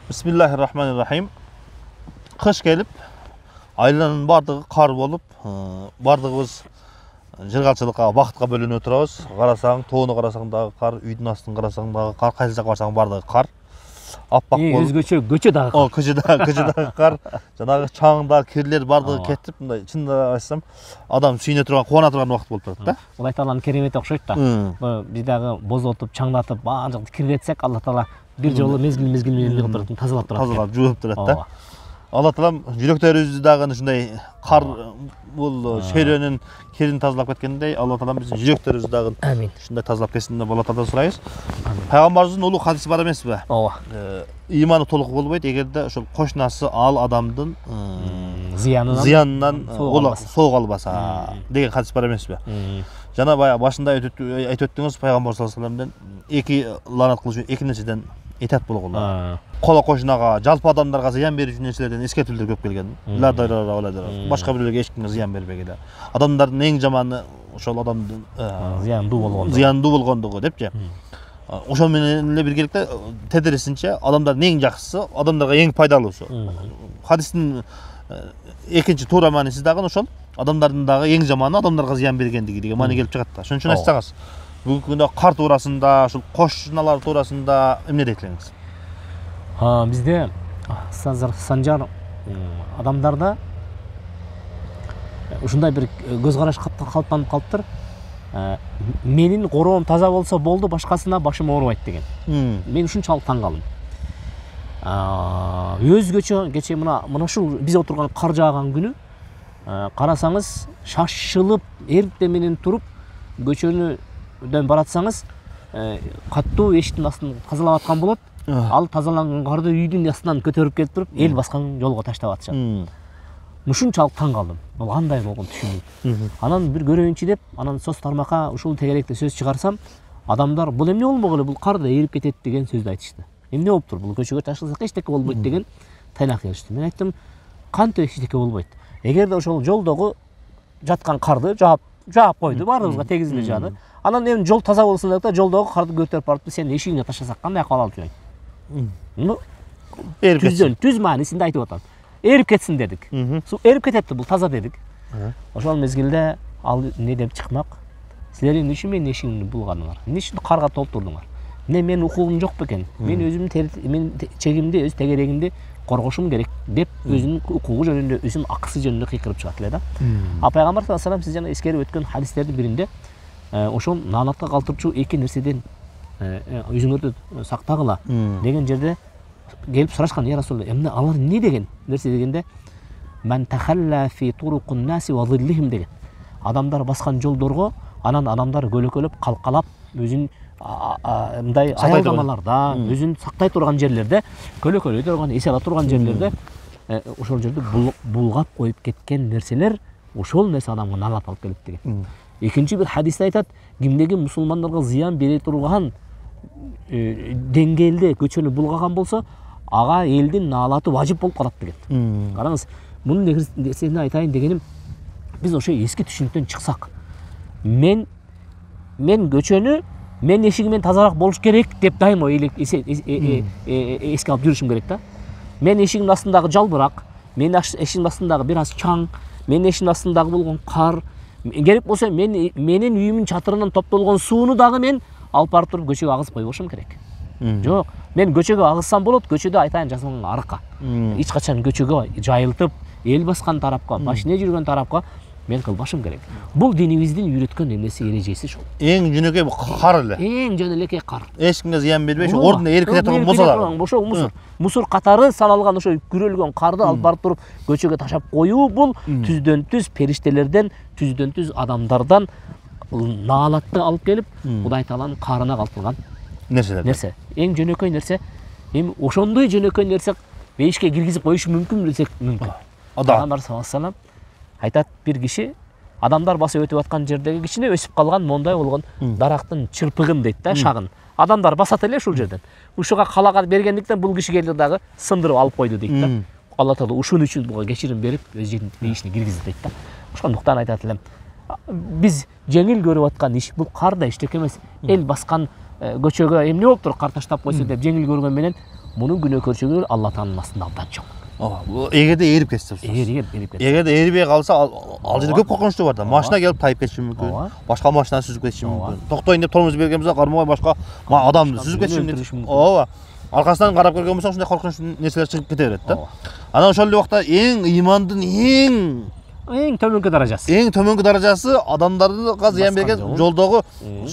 Bismillahirrahmanirrahim. Kış gelip aylanın bardığı kar bolup, bardığımız жыргалчылыкка вакытка бөлүнүп отурабыз. Карасаң, тоону карасаң дагы кар, үйдүн астын карасаң дагы кар, кайсы жакка барсаң бардыгы кар. Аппак болуп. Өзгөчө көчө дагы кар. Көчө дагы кар. Жанагы чаңда кирлер бардыгы кетип, мындай чындап айтсам, адам сүйүнө турган, кубана турган вакыт болуп турат да. Алла Тааланын керемети окшойт да. Биз дагы бозотуп, чаңдатып, баанча киргетсек, Алла Таала бир жолу мезгил менен турат, тазалап турат. Тазалап, жууп турат да. Алла Таалам жүрөктөрүбүздү дагы ушундай кар бул шөйрөнүн кирин тазалап кеткендей, Алла Таалам биздин жүрөктөрүбүздү дагы ушундай тазалап кетсин деп Алла Тааладан сурайбыз. Пайгамбарыбыздын улуу хадиси бар эмеспи? Ооба. Иманы толук болбойт эгерде ошол кошунасы ал адамдын зыянынан соог албаса деген хадис бар эмеспи? Жана баягы башында айтып өттүңүз, пайгамбар саллаллаху алейхи вассаламдан эки ланат кылыш эки нерседен этат болгон. Кола кошунага, жалпы адамдарга зыян берүүчү нерселерден эскертүүлөр көп келген. Ла дарара ва ла дарара. Башка биреулерге эч кимге зыян бербегиле. Адамдардын эң жаманы ошол адамдын зыяндуу болгондугу депчи. Ошол менен эле биргеликте тедирисинче адамдардын эң жакшысы, адамдарга эң пайдалуусу. Хадистин экинчи туура мааниси дагы ошол. Адамдардын дагы эң жаманы адамдарга зыян бергендиги деген маани келип чыгат да. Ошон үчүн айтсаңыз, бүгүнкү күндө кар туурасында, ушул кошуналар туурасында эмне дейт элеңиз? Бизде Санжар адамдарда ушундай бир көз караш калыптанып калыптыр. Менин короом таза болсо болду, башкасына башым оорубайт деген. Мен ушунчалык таң калдым. Өзгөчө кече мына ушул биз отурган кар жааган күнү карасаңыз, шашылып эртең менен туруп көчөнүдөн баратсаңыз, каттуу эшиктин астын тазалап аткан болот. Ал тазаланган карды үйдүн астынан көтөрүп келип туруп, эл баскан жолго таштап атышат. Ушунчалык таң калдым. Бул кандай болгон түшүнүм. Анан бир көрөйүнчү деп, анан соц тармакка ушул тегеректе сөз чыгарсам, адамдар бул эмне болмогулу, бул кар да эрип кетет деген сөздү айтышты. Эмне болуптур, бул көчөгө таштасак эчтеке болбойт деген тайнак келишти. Мен айттым, кантип эчтеке болбойт. Эгерде ошол жолдогу жаткан карды жаап койду, баарыбызга тегиз эле жаады. Анан эми жол таза болсун деп, жолдогу карды көтөрүп барып сен эшигиңе таштасак кандай акыбал алып жүрөйт? Эрип кетсин. Түз маанисинде айтып атам. Эрип кетсин дедик. Су эрип кетет, бул таза дедик. Ошол мезгилде ал не деп чыкмак? Силер эмне үчүн менин эшигимди булганыңар? Эмне үчүн карга толтурдуңар? Эмне менин укугум жок бекен? Мен өзүмдүн чегимди, өз тегерегимди коргошум керек деп өзүнүн укугу жөнүндө, өзүнүн акысы жөнүндө кыйкырып чыгат эле да. Пайгамбар саллаллаху алейхи вассалам сиз жана эскерип өткөн хадистердин биринде ошол наанатка калтырчу эки нерседен өзүңөрдү сактагыла деген жерде келип сурашкан, я Расулалла, эмне алар эмне деген нерсе дегенде, ман тахалла фи туруқун наси ва зиллихим деген. Адамдар баскан жолдорго, анан адамдар көлөкөлөп, калкалап, өзүн мындай аялдамаларда, өзүн сактай турган жерлерде, көлөкөлөй турган, эс ала турган жерлерде, ошол жерде булгап коюп кеткен нерселер, ошол нерсе адамга наалат алып келет деген. Экинчи бир хадисте айтат, кимдеги мусулмандарга зыян бере турган деңгээлде көчөнү булгаган болсо, ага элдин наалаты важип болуп калат деген. Караңыз, мунун нерсени айтайын дегеним, биз ошо эски түшүнүктөн чыксак, мен көчөнү мен эшигимен тазараак болуш керек деп дайыма эске алып жүрүшүм керек да. Мен эшигимдин астындагы жалбырак, менин эшигимдин астындагы бир аз чаң, менин эшигимдин астындагы болгон кар, керек болсо менин үйүмдүн чатырынан топтолгон сууну дагы мен алып барып туруп көчөгө агызып койбошум керек. Жок, мен көчөгө агызсам болот, көчөдө айтайын жасалган аракка. Эч качан көчөгө жайылтып, эл баскан тарапка, машина жүргөн тарапка мен кылбашым керек. Бул динибиздин үйрөткөн эмеси, эрежеси ушул. Эң жөнөкөй кар эле. Эң жөнөкөй кар. Эч кимге зыян бербей, ошо ордунда эрип кете турган болсо да. Ошол мусор катары саналган ошо күрөлгөн карды алып барып туруп көчөгө ташап коюу, бул түздөн түз периштелерден, түздөн түз адамдардан наалатты алып келип, Кудай Тааланын карына калтырган нерсе. Эң жөнөкөй нерсе. Эми ошондой жөнөкөй нерсе бейишке киргизип коюшу мүмкүн десек мүмкүн. Пайгамбар саллаллаху алейхи вассалам айтат, бир киши адамдар басып өтүп аткан жердеги кичине өсүп калган мондай болгон дарактын чырпыгын дейт да, шагын. Адамдар басат эле ушул жерден. Ушуга калага бергендиктен бул киши келди дагы сындырып алып койду дейт да. Алла Таала ушун үчүн буга кечирим берип, өз ишине киргизди дейт да. Ошондуктан айтат элем, биз жеңил көрүп аткан иш, бул кар да эчтеке эмес. Эл баскан көчөгө эмне болуптур, кар таштап койсо деп жеңил көргөн менен Мунун күнөөкөрчүлүгү Алла таанын астында абдан чоң. Ооба. Эгерде ээрип кетсе. Ээрип кетсе. Эгерде ээрибей калса, ал жерде көп коркунучтуу бар да. Машина келип тайып кетиши мүмкүн. Башка машинаны сүзүп кетиши мүмкүн. Токтойн деп тормоз берген болсо, кармабай башка адамды сүзүп кетиши мүмкүн. Ооба. Аркасынан карап көргөн болсоң, ушундай коркунучтуу нерселер чыгып кете берет да. Анан ошол эле убакта имандын эң төмөнкү даражасы адамдарга зыян берген жолдогу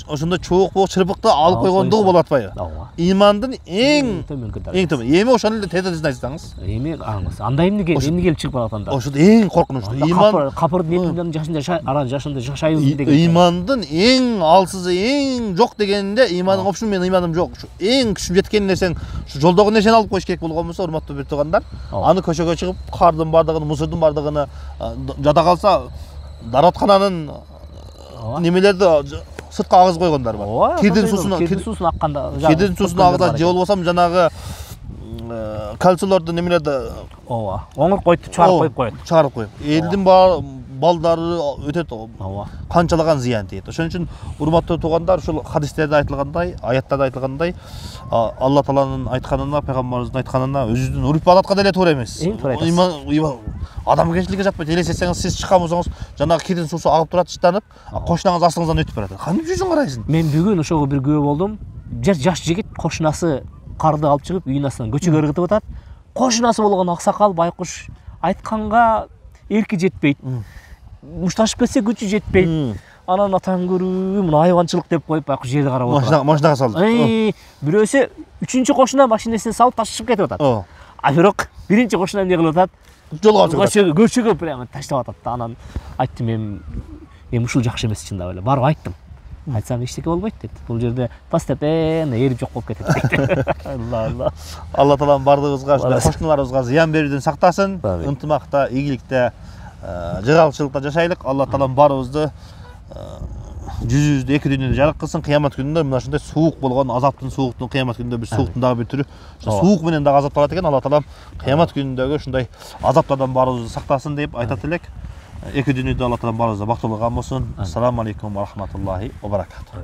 ошондой чуук чырпыкты алып койгондугу болуп атпайбы? Имандын эң төмөн. Эми ошону эле тезирээк айтсаңыз. Эми анда эмне келип чыгып баратат анда? Ошол эң коркунучтуу. Иман капырдын жашында жашайбыз деген. Имандын эң алсызы, эң жок дегенде иманың опшун менин иманым жок. Эң күчүм жеткен нерсең ушу жолдогу нерсени алып коюш керек болгон болсо, урматтуу бир туугандар, аны көчөгө чыгып, кардын бардыгын, мусордун бардыгын жада калса даараткананын немелерди сыртка агызып койгондар бар. Кирдин суусун акканда, кирдин суусун агыза же болбосо жанагы кальцийлорду немелерди оңур койтуп чыгарып коет. Элдин балдары өтөт. Канчалаган зыян тийет. Ошон үчүн урматтуу туугандар, ушул хадистерде айтылгандай, аяттарда айтылгандай, Алла Тааланын айтканына, пайгамбарыбыздын айтканына өзүбүздүн урп-адатка деле туура эмес. Адамгерчиликке жатпайт. Элестетсеңиз, сиз чыккан болсоңуз, жанагы кирдин суусу агып турат, чыттанып, кошунаңыз астыңыздан өтүп барат. Кантип жүзүң карайсың? Мен бүгүн ошого бир күбө болдум. Жаш жигит кошунасы карды алып чыгып, үйүнүн астынан көчөгө ыргытып атат. Кошунасы болгон аксакал байкуш айтканга эрки жетпейт. Мушташып кетсе күчү жетпейт. Анан атаң көрүү, мына айванчылык деп коюп байкуш жерди карап отурат. Машинага салды. Бирөөсү 3-чү кошуна машинесине салып ташып кетип атат. А бирок биринчи кошуна эмне кылып атат? Жолго чыгып атат. Көчөгө прямо таштап атат да. Анан айттым, эми ушул жакшы эмес чындап эле. Барып айттым. Айтсам эчтеке болбойт деп. Бул жерде постепенно эрип жок болуп кетет дейт. Алла Таалам бардыгыбызга, кошуналарыбызга зыян берүүдөн сактасын. Ынтымакта, ийгиликте, жыгалтчылыкта жашайлык. Алла Таалам барыбызды жүзүбүздү эки дүйнөдө жарык кылсын. Кыямат күнүндө мына ушундай суук болгон, азаптын сууктун, кыямат күнүндө бир сууктун дагы бир түрү, суук менен дагы азапталат экен. Алла Таалам кыямат күнүндөгү ушундай азаптардан барыбызды сактасын деп айтат элек. Эки дүйнөдө Алла Таалам барыбызга бактылуу кылган болсун. Ассаламу алейкум ва рахматуллахи ва баракатух.